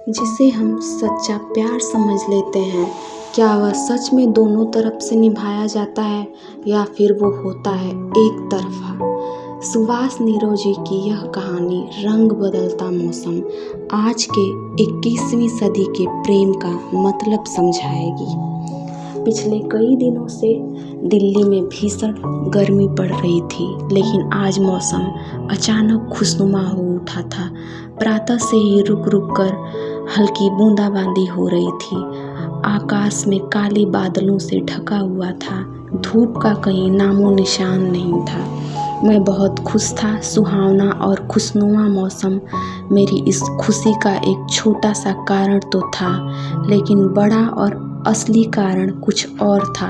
जिसे हम सच्चा प्यार समझ लेते हैं, क्या वह सच में दोनों तरफ से निभाया जाता है या फिर वो होता है एक तरफ़ा। सुभाष निरोजी की यह कहानी रंग बदलता मौसम आज के 21वीं सदी के प्रेम का मतलब समझाएगी। पिछले कई दिनों से दिल्ली में भीषण गर्मी पड़ रही थी, लेकिन आज मौसम अचानक खुशनुमा हो उठा था। प्रातः से ही रुक रुक कर हल्की बूंदाबांदी हो रही थी। आकाश में काले बादलों से ढका हुआ था, धूप का कहीं नामो निशान नहीं था। मैं बहुत खुश था। सुहावना और खुशनुमा मौसम मेरी इस खुशी का एक छोटा सा कारण तो था, लेकिन बड़ा और असली कारण कुछ और था।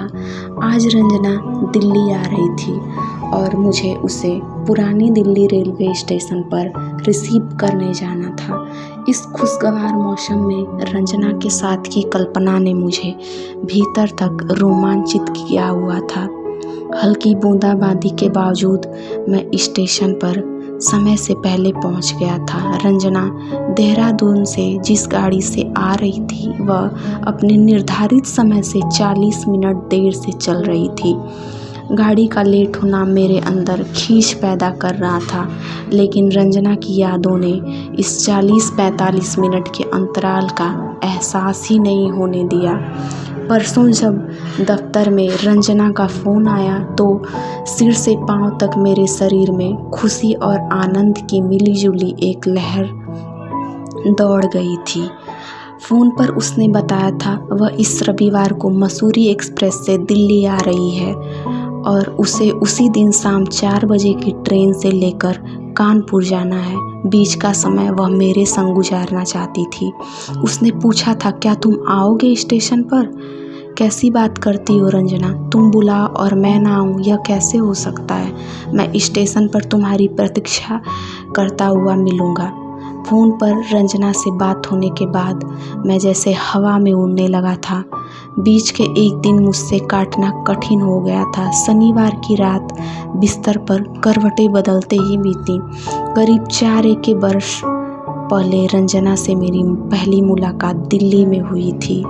आज रंजना दिल्ली आ रही थी और मुझे उसे पुरानी दिल्ली रेलवे स्टेशन पर रिसीव करने जाना था। इस खुशगवार मौसम में रंजना के साथ की कल्पना ने मुझे भीतर तक रोमांचित किया हुआ था। हल्की बूंदाबांदी के बावजूद मैं स्टेशन पर समय से पहले पहुंच गया था। रंजना देहरादून से जिस गाड़ी से आ रही थी वह अपने निर्धारित समय से 40 मिनट देर से चल रही थी। गाड़ी का लेट होना मेरे अंदर खींच पैदा कर रहा था, लेकिन रंजना की यादों ने इस 40-45 मिनट के अंतराल का एहसास ही नहीं होने दिया। परसों जब दफ्तर में रंजना का फ़ोन आया तो सिर से पांव तक मेरे शरीर में खुशी और आनंद की मिलीजुली एक लहर दौड़ गई थी। फ़ोन पर उसने बताया था वह इस रविवार को मसूरी एक्सप्रेस से दिल्ली आ रही है और उसे उसी दिन शाम 4 बजे की ट्रेन से लेकर कानपुर जाना है। बीच का समय वह मेरे संग गुजारना चाहती थी। उसने पूछा था, क्या तुम आओगे स्टेशन पर? कैसी बात करती हो रंजना, तुम बुलाओ और मैं ना आऊँ, यह कैसे हो सकता है? मैं स्टेशन पर तुम्हारी प्रतीक्षा करता हुआ मिलूँगा। फ़ोन पर रंजना से बात होने के बाद मैं जैसे हवा में उड़ने लगा था। बीच के एक दिन मुझसे काटना कठिन हो गया था। शनिवार की रात बिस्तर पर करवटें बदलते ही बीती। करीब 4 वर्ष पहले रंजना से मेरी पहली मुलाकात दिल्ली में हुई थी।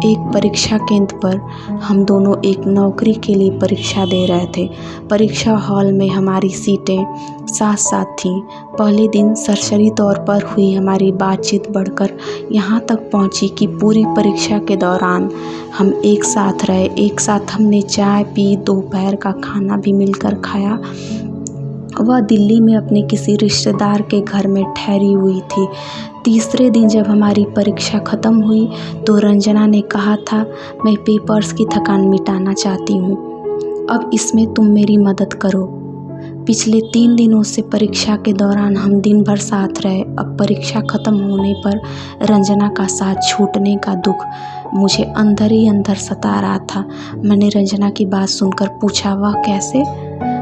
एक परीक्षा केंद्र पर हम दोनों एक नौकरी के लिए परीक्षा दे रहे थे। परीक्षा हॉल में हमारी सीटें साथ साथ थीं। पहले दिन सरसरी तौर पर हुई हमारी बातचीत बढ़कर यहाँ तक पहुँची कि पूरी परीक्षा के दौरान हम एक साथ रहे। एक साथ हमने चाय पी, दोपहर का खाना भी मिलकर खाया। वह दिल्ली में अपने किसी रिश्तेदार के घर में ठहरी हुई थी। तीसरे दिन जब हमारी परीक्षा ख़त्म हुई तो रंजना ने कहा था, मैं पेपर्स की थकान मिटाना चाहती हूँ, अब इसमें तुम मेरी मदद करो। पिछले 3 दिनों से परीक्षा के दौरान हम दिन भर साथ रहे। अब परीक्षा ख़त्म होने पर रंजना का साथ छूटने का दुख मुझे अंदर ही अंदर सता रहा था। मैंने रंजना की बात सुनकर पूछा, वह कैसे?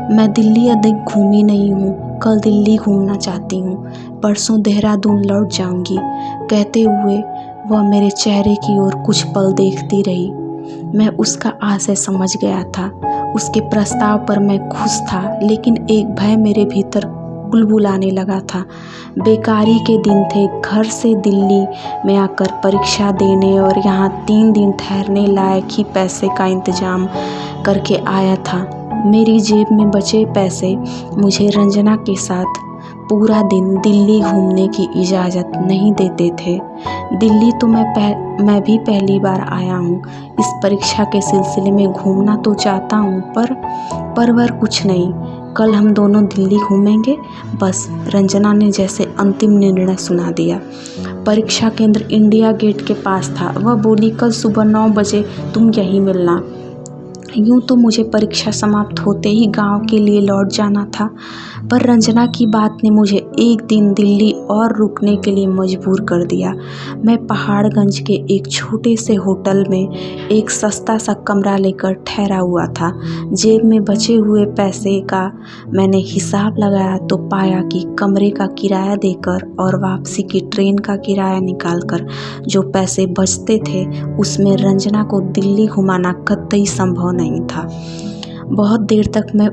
मैं दिल्ली अधिक घूमी नहीं हूँ, कल दिल्ली घूमना चाहती हूँ, परसों देहरादून लौट जाऊँगी, कहते हुए वह मेरे चेहरे की ओर कुछ पल देखती रही। मैं उसका आशय समझ गया था। उसके प्रस्ताव पर मैं खुश था, लेकिन एक भय मेरे भीतर बुलबुलाने लगा था। बेकारी के दिन थे। घर से दिल्ली में आकर परीक्षा देने और यहाँ 3 दिन ठहरने लायक ही पैसे का इंतजाम करके आया था। मेरी जेब में बचे पैसे मुझे रंजना के साथ पूरा दिन दिल्ली घूमने की इजाज़त नहीं देते थे। दिल्ली तो मैं भी पहली बार आया हूँ। इस परीक्षा के सिलसिले में घूमना तो चाहता हूँ, पर कुछ नहीं। कल हम दोनों दिल्ली घूमेंगे, बस। रंजना ने जैसे अंतिम निर्णय सुना दिया। परीक्षा केंद्र इंडिया गेट के पास था। वह बोली, कल सुबह 9 बजे तुम यहीं मिलना। यूँ तो मुझे परीक्षा समाप्त होते ही गांव के लिए लौट जाना था, पर रंजना की बात ने मुझे एक दिन दिल्ली और रुकने के लिए मजबूर कर दिया। मैं पहाड़गंज के एक छोटे से होटल में एक सस्ता सा कमरा लेकर ठहरा हुआ था। जेब में बचे हुए पैसे का मैंने हिसाब लगाया तो पाया कि कमरे का किराया देकर और वापसी की ट्रेन का किराया निकालकर जो पैसे बचते थे उसमें रंजना को दिल्ली घुमाना कतई संभव नहीं था। बहुत देर तक मैं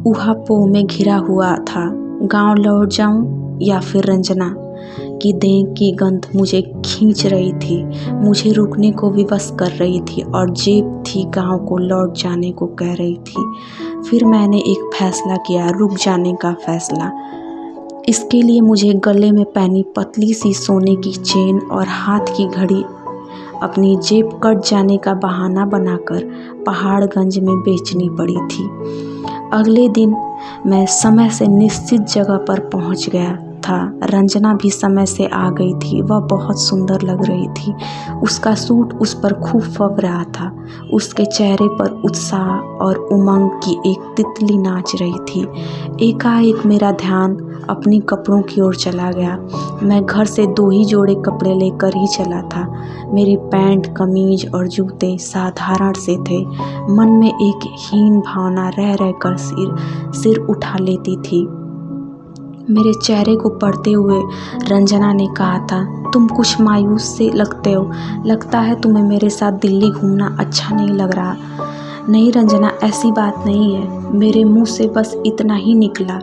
ऊहापोह में घिरा हुआ था। गांव लौट जाऊं या फिर रंजना उसकी देह की गंध मुझे खींच रही थी, मुझे रुकने को विवश कर रही थी और जेब थी गांव को लौट जाने को कह रही थी। फिर मैंने एक फैसला किया, रुक जाने का फैसला। इसके लिए मुझे गले में पहनी पतली सी सोने की चेन और हाथ की घड़ी अपनी जेब कट जाने का बहाना बनाकर पहाड़गंज में बेचनी पड़ी थी। अगले दिन मैं समय से निश्चित जगह पर पहुंच गया था। रंजना भी समय से आ गई थी। वह बहुत सुंदर लग रही थी। उसका सूट उस पर खूब फब रहा था। उसके चेहरे पर उत्साह और उमंग की एक तितली नाच रही थी। एकाएक मेरा ध्यान अपनी कपड़ों की ओर चला गया। मैं घर से 2 ही जोड़े कपड़े लेकर ही चला था। मेरी पैंट, कमीज और जूते साधारण से थे। मन में एक हीन भावना रह रहकर सिर उठा लेती थी। मेरे चेहरे को पढ़ते हुए रंजना ने कहा था, तुम कुछ मायूस से लगते हो। लगता है तुम्हें मेरे साथ दिल्ली घूमना अच्छा नहीं लग रहा। नहीं रंजना, ऐसी बात नहीं है। मेरे मुंह से बस इतना ही निकला।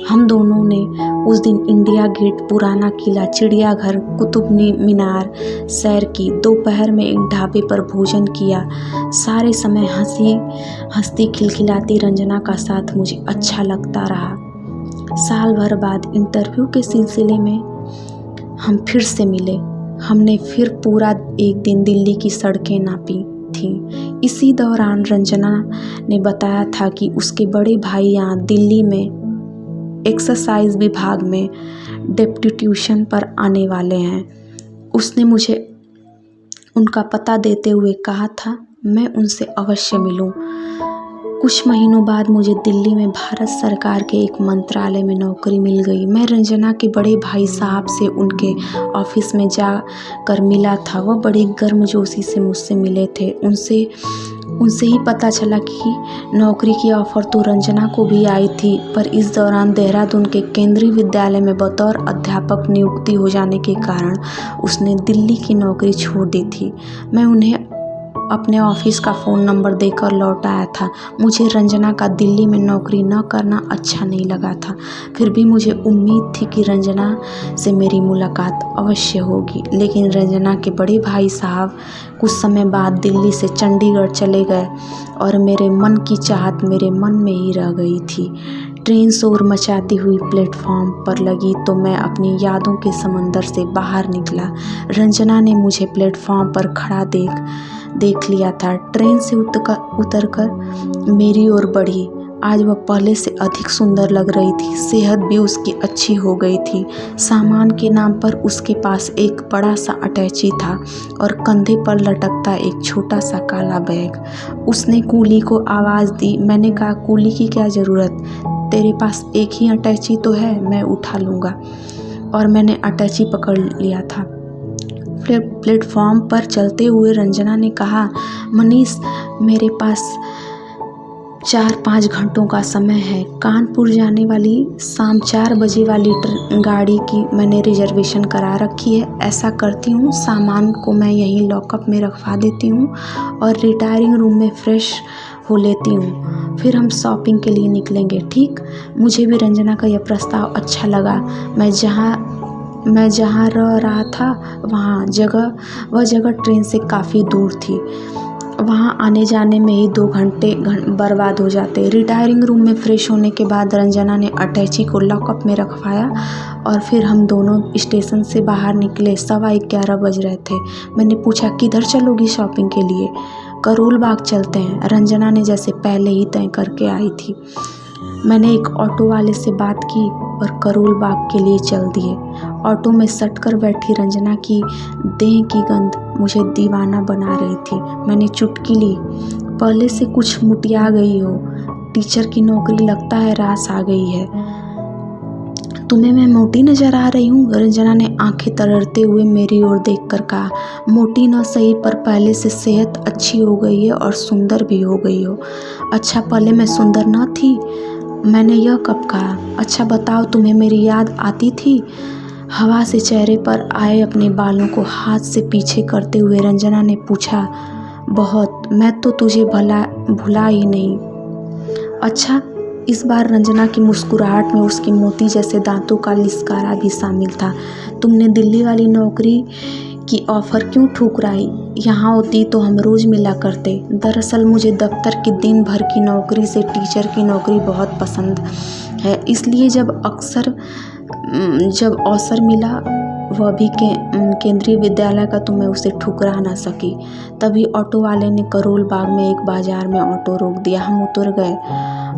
हम दोनों ने उस दिन इंडिया गेट, पुराना किला, चिड़ियाघर, कुतुब मीनार सैर की। दोपहर में एक ढाबे पर भोजन किया। सारे समय हंसती खिलखिलाती रंजना का साथ मुझे अच्छा लगता रहा। साल भर बाद इंटरव्यू के सिलसिले में हम फिर से मिले। हमने फिर पूरा एक दिन दिल्ली की सड़कें नापी थी। इसी दौरान रंजना ने बताया था कि उसके बड़े भाई यहाँ दिल्ली में एक्सरसाइज विभाग में डेप्यूटेशन पर आने वाले हैं। उसने मुझे उनका पता देते हुए कहा था मैं उनसे अवश्य मिलूं। कुछ महीनों बाद मुझे दिल्ली में भारत सरकार के एक मंत्रालय में नौकरी मिल गई। मैं रंजना के बड़े भाई साहब से उनके ऑफिस में जा कर मिला था। वह बड़ी गर्मजोशी से मुझसे मिले थे। उनसे ही पता चला कि नौकरी की ऑफ़र तो रंजना को भी आई थी, पर इस दौरान देहरादून के केंद्रीय विद्यालय में बतौर अध्यापक नियुक्ति हो जाने के कारण उसने दिल्ली की नौकरी छोड़ दी थी। मैं उन्हें अपने ऑफिस का फ़ोन नंबर देकर लौट आया था। मुझे रंजना का दिल्ली में नौकरी न करना अच्छा नहीं लगा था। फिर भी मुझे उम्मीद थी कि रंजना से मेरी मुलाकात अवश्य होगी। लेकिन रंजना के बड़े भाई साहब कुछ समय बाद दिल्ली से चंडीगढ़ चले गए और मेरे मन की चाहत मेरे मन में ही रह गई थी। ट्रेन शोर मचाती हुई प्लेटफॉर्म पर लगी तो मैं अपनी यादों के समंदर से बाहर निकला। रंजना ने मुझे प्लेटफॉर्म पर खड़ा देख लिया था। ट्रेन से उतरकर मेरी ओर बढ़ी। आज वह पहले से अधिक सुंदर लग रही थी। सेहत भी उसकी अच्छी हो गई थी। सामान के नाम पर उसके पास एक बड़ा सा अटैची था और कंधे पर लटकता एक छोटा सा काला बैग। उसने कूली को आवाज़ दी। मैंने कहा, कूली की क्या ज़रूरत, तेरे पास एक ही अटैची तो है, मैं उठा लूँगा। और मैंने अटैची पकड़ लिया था। प्लेटफॉर्म पर चलते हुए रंजना ने कहा, मनीष, मेरे पास 4-5 घंटों का समय है। कानपुर जाने वाली शाम 4 बजे वाली गाड़ी की मैंने रिजर्वेशन करा रखी है। ऐसा करती हूँ, सामान को मैं यहीं लॉकअप में रखवा देती हूँ और रिटायरिंग रूम में फ्रेश हो लेती हूँ। फिर हम शॉपिंग के लिए निकलेंगे, ठीक? मुझे भी रंजना का यह प्रस्ताव अच्छा लगा। मैं जहाँ रह रहा था वह जगह ट्रेन से काफ़ी दूर थी। वहाँ आने जाने में ही 2 घंटे बर्बाद हो जाते। रिटायरिंग रूम में फ्रेश होने के बाद रंजना ने अटैची को लॉकअप में रखवाया और फिर हम दोनों स्टेशन से बाहर निकले। 11:15 बज रहे थे। मैंने पूछा, किधर चलोगी शॉपिंग के लिए? करोल बाग चलते हैं, रंजना ने जैसे पहले ही तय करके आई थी। मैंने एक ऑटो वाले से बात की और करोल बाग के लिए चल दिए। ऑटो में सटकर बैठी रंजना की देह की गंध मुझे दीवाना बना रही थी। मैंने चुटकी ली, पहले से कुछ मुटिया गई हो, टीचर की नौकरी लगता है रास आ गई है। तुम्हें मैं मोटी नजर आ रही हूँ? रंजना ने आंखें तररते हुए मेरी ओर देखकर कहा, मोटी न सही पर पहले से सेहत अच्छी हो गई है और सुंदर भी हो गई हो। अच्छा, पहले मैं सुंदर न थी? मैंने यह कब कहा? अच्छा बताओ, तुम्हें मेरी याद आती थी? हवा से चेहरे पर आए अपने बालों को हाथ से पीछे करते हुए रंजना ने पूछा, बहुत। मैं तो तुझे भुला ही नहीं। अच्छा, इस बार रंजना की मुस्कुराहट में उसके मोती जैसे दांतों का लिस्कारा भी शामिल था। तुमने दिल्ली वाली नौकरी की ऑफ़र क्यों ठुकराई? यहाँ होती तो हम रोज़ मिला करते। दरअसल मुझे दफ्तर की दिन भर की नौकरी से टीचर की नौकरी बहुत पसंद है, इसलिए जब अवसर मिला, वह भी केंद्रीय विद्यालय का, तो मैं उसे ठुकरा ना सकी। तभी ऑटो वाले ने करोल बाग में एक बाजार में ऑटो रोक दिया। हम उतर गए।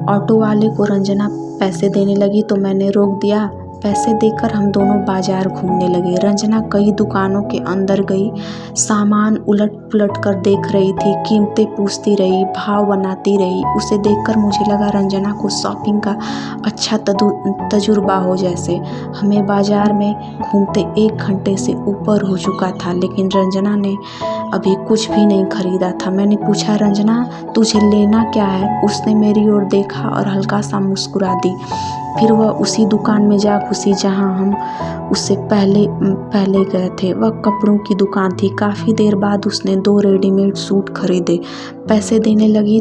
ऑटो वाले को रंजना पैसे देने लगी तो मैंने रोक दिया। पैसे देकर हम दोनों बाजार घूमने लगे। रंजना कई दुकानों के अंदर गई, सामान उलट पुलट कर देख रही थी, कीमतें पूछती रही, भाव बनाती रही। उसे देखकर मुझे लगा रंजना को शॉपिंग का अच्छा तजुर्बा हो जैसे। हमें बाजार में घूमते 1 घंटे से ऊपर हो चुका था, लेकिन रंजना ने अभी कुछ भी नहीं खरीदा था। मैंने पूछा, रंजना तुझे लेना क्या है? उसने मेरी ओर देखा और हल्का सा मुस्कुरा दी। फिर वह उसी दुकान में जा घुसी जहां हम उससे पहले गए थे। वह कपड़ों की दुकान थी। काफ़ी देर बाद उसने 2 रेडीमेड सूट खरीदे। पैसे देने लगी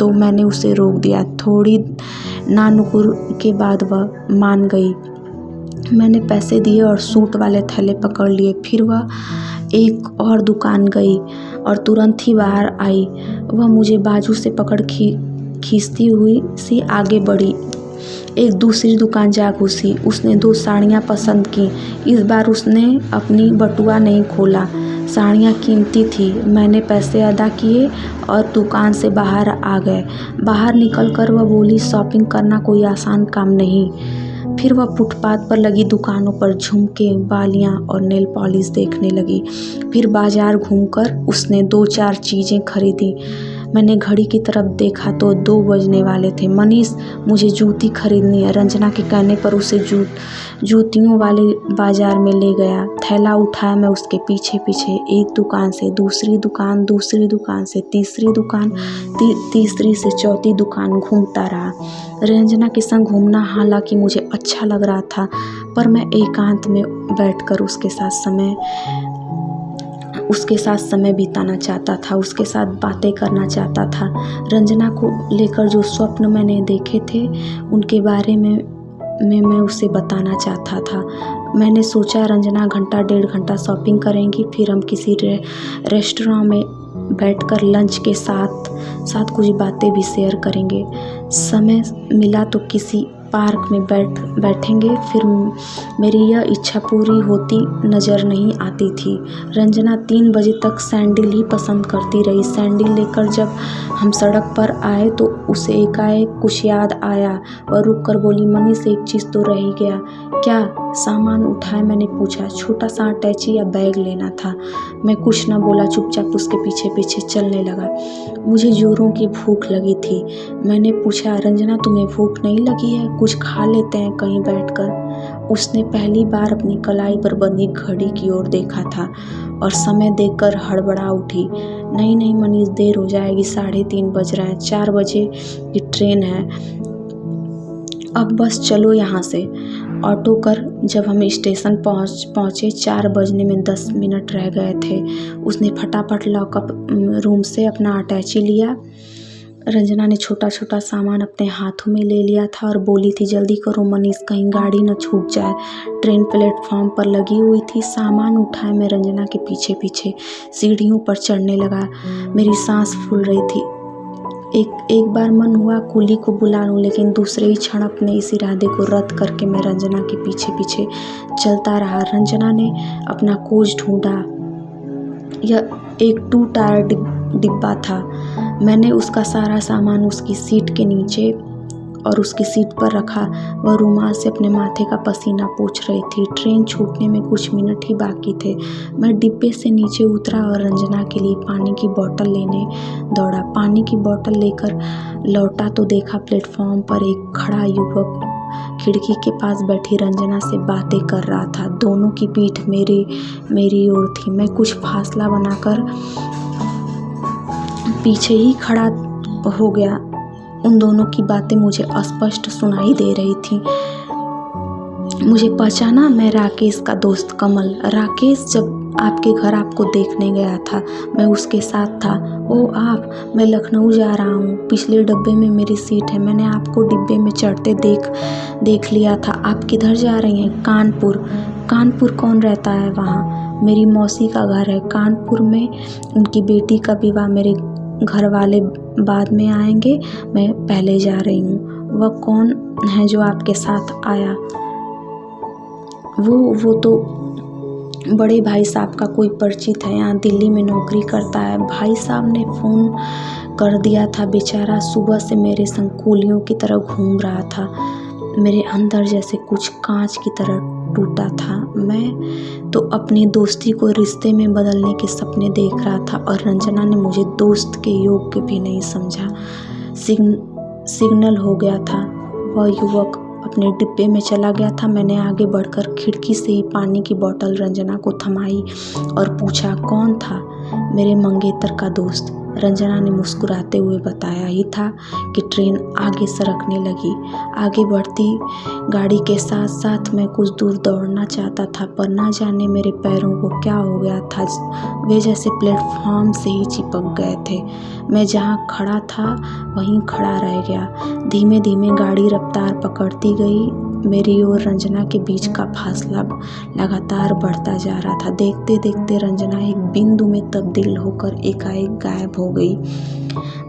तो मैंने उसे रोक दिया। थोड़ी नानुकुर के बाद वह मान गई। मैंने पैसे दिए और सूट वाले थैले पकड़ लिए। फिर वह एक और दुकान गई और तुरंत ही बाहर आई। वह मुझे बाजू से पकड़ खींचती हुई सी आगे बढ़ी। एक दूसरी दुकान जा घुसी। उसने 2 साड़ियाँ पसंद की। इस बार उसने अपनी बटुआ नहीं खोला। साड़ियाँ कीमती थी। मैंने पैसे अदा किए और दुकान से बाहर आ गए। बाहर निकलकर वह बोली, शॉपिंग करना कोई आसान काम नहीं। फिर वह फुटपाथ पर लगी दुकानों पर झुमके, बालियाँ और नेल पॉलिश देखने लगी। फिर बाजार घूमकर उसने 2-4 चीज़ें खरीदी। मैंने घड़ी की तरफ देखा तो 2 बजने वाले थे। मनीष, मुझे जूती खरीदनी है। रंजना के कहने पर उसे जूतियों वाले बाजार में ले गया। थैला उठाया मैं उसके पीछे पीछे। एक दुकान से दूसरी दुकान, दूसरी दुकान से तीसरी दुकान, तीसरी से चौथी दुकान घूमता रहा। रंजना के संग घूमना हालांकि मुझे अच्छा लग रहा था, पर मैं एकांत में बैठकर उसके साथ समय बिताना चाहता था, उसके साथ बातें करना चाहता था। रंजना को लेकर जो स्वप्न मैंने देखे थे, उनके बारे में मैं उसे बताना चाहता था। मैंने सोचा रंजना घंटा 1.5 घंटा शॉपिंग करेंगी, फिर हम किसी रेस्टोरेंट में बैठकर लंच के साथ कुछ बातें भी शेयर करेंगे। समय मिला तो किसी पार्क में बैठेंगे। फिर मेरी यह इच्छा पूरी होती नज़र नहीं आती थी। रंजना 3 बजे तक सैंडल ही पसंद करती रही। सैंडल लेकर जब हम सड़क पर आए तो उसे एकाएक कुछ याद आया। वह रुक कर बोली, मनीष एक चीज़ तो रह ही गया। क्या? सामान उठाए मैंने पूछा। छोटा सा अटैची या बैग लेना था। मैं कुछ न बोला, चुपचाप उसके पीछे पीछे चलने लगा। मुझे जोरों की भूख लगी थी। मैंने पूछा, रंजना तुम्हें भूख नहीं लगी है? कुछ खा लेते हैं कहीं बैठकर। उसने पहली बार अपनी कलाई पर बंधी घड़ी की ओर देखा था और समय देखकर हड़बड़ा उठी। नहीं मनीष, देर हो जाएगी, 3:30 बज रहे हैं, 4 बजे की ट्रेन है। अब बस चलो यहाँ से। ऑटो कर जब हम स्टेशन पहुँचे 4 बजने में 10 मिनट रह गए थे। उसने फटाफट लॉकअप रूम से अपना अटैची लिया। रंजना ने छोटा छोटा सामान अपने हाथों में ले लिया था और बोली थी, जल्दी करो मनीष, कहीं गाड़ी न छूट जाए। ट्रेन प्लेटफॉर्म पर लगी हुई थी। सामान उठाए मैं रंजना के पीछे पीछे सीढ़ियों पर चढ़ने लगा। मेरी सांस फूल रही थी। एक बार मन हुआ कुली को बुला लूं, लेकिन दूसरे ही क्षण अपने इस इरादे को रद्द करके मैं रंजना के पीछे पीछे चलता रहा। रंजना ने अपना कोच ढूंढा। यह एक 2 टायर डिब्बा था। मैंने उसका सारा सामान उसकी सीट के नीचे और उसकी सीट पर रखा। वह रुमाल से अपने माथे का पसीना पोंछ रही थी। ट्रेन छूटने में कुछ मिनट ही बाकी थे। मैं डिब्बे से नीचे उतरा और रंजना के लिए पानी की बोतल लेने दौड़ा। पानी की बोतल लेकर लौटा तो देखा प्लेटफॉर्म पर एक खड़ा युवक खिड़की के पास बैठी रंजना से बातें कर रहा था। दोनों की पीठ मेरी ओर थी। मैं कुछ फासला बनाकर पीछे ही खड़ा हो गया। उन दोनों की बातें मुझे स्पष्ट सुनाई दे रही थी। मुझे पहचाना, मैं राकेश का दोस्त कमल। राकेश जब आपके घर आपको देखने गया था, मैं उसके साथ था। ओह आप, मैं लखनऊ जा रहा हूँ, पिछले डब्बे में मेरी सीट है। मैंने आपको डिब्बे में चढ़ते देख लिया था। आप किधर जा रही हैं? कानपुर। कानपुर कौन रहता है वहाँ? मेरी मौसी का घर है कानपुर में। उनकी बेटी का विवाह, मेरे घर वाले बाद में आएंगे, मैं पहले जा रही हूँ। वह कौन है जो आपके साथ आया? वो तो बड़े भाई साहब का कोई परिचित है, यहाँ दिल्ली में नौकरी करता है। भाई साहब ने फ़ोन कर दिया था, बेचारा सुबह से मेरे संग कोलियों की तरह घूम रहा था। मेरे अंदर जैसे कुछ कांच की तरह टूटा था। मैं तो अपनी दोस्ती को रिश्ते में बदलने के सपने देख रहा था और रंजना ने मुझे दोस्त के योग्य भी नहीं समझा। सिग्नल हो गया था। वह युवक अपने डिब्बे में चला गया था। मैंने आगे बढ़कर खिड़की से ही पानी की बोतल रंजना को थमाई और पूछा, कौन था? मेरे मंगेतर का दोस्त। रंजना ने मुस्कुराते हुए बताया ही था कि ट्रेन आगे सरकने लगी। आगे बढ़ती गाड़ी के साथ साथ मैं कुछ दूर दौड़ना चाहता था, पर ना जाने मेरे पैरों को क्या हो गया था। वे जैसे प्लेटफॉर्म से ही चिपक गए थे। मैं जहाँ खड़ा था वहीं खड़ा रह गया। धीमे धीमे गाड़ी रफ्तार पकड़ती गई। मेरी और रंजना के बीच का फासला लगातार बढ़ता जा रहा था। देखते देखते रंजना एक बिंदु में तब्दील होकर एकाएक गायब हो गई।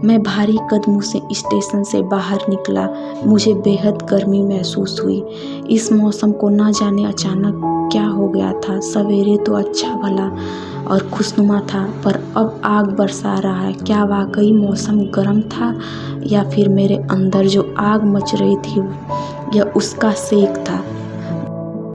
मैं भारी कदमों से स्टेशन से बाहर निकला। मुझे बेहद गर्मी महसूस हुई। इस मौसम को ना जाने अचानक क्या हो गया था। सवेरे तो अच्छा भला और खुशनुमा था, पर अब आग बरसा रहा है। क्या वाकई मौसम गर्म था या फिर मेरे अंदर जो आग मच रही थी यह उसका सेक था?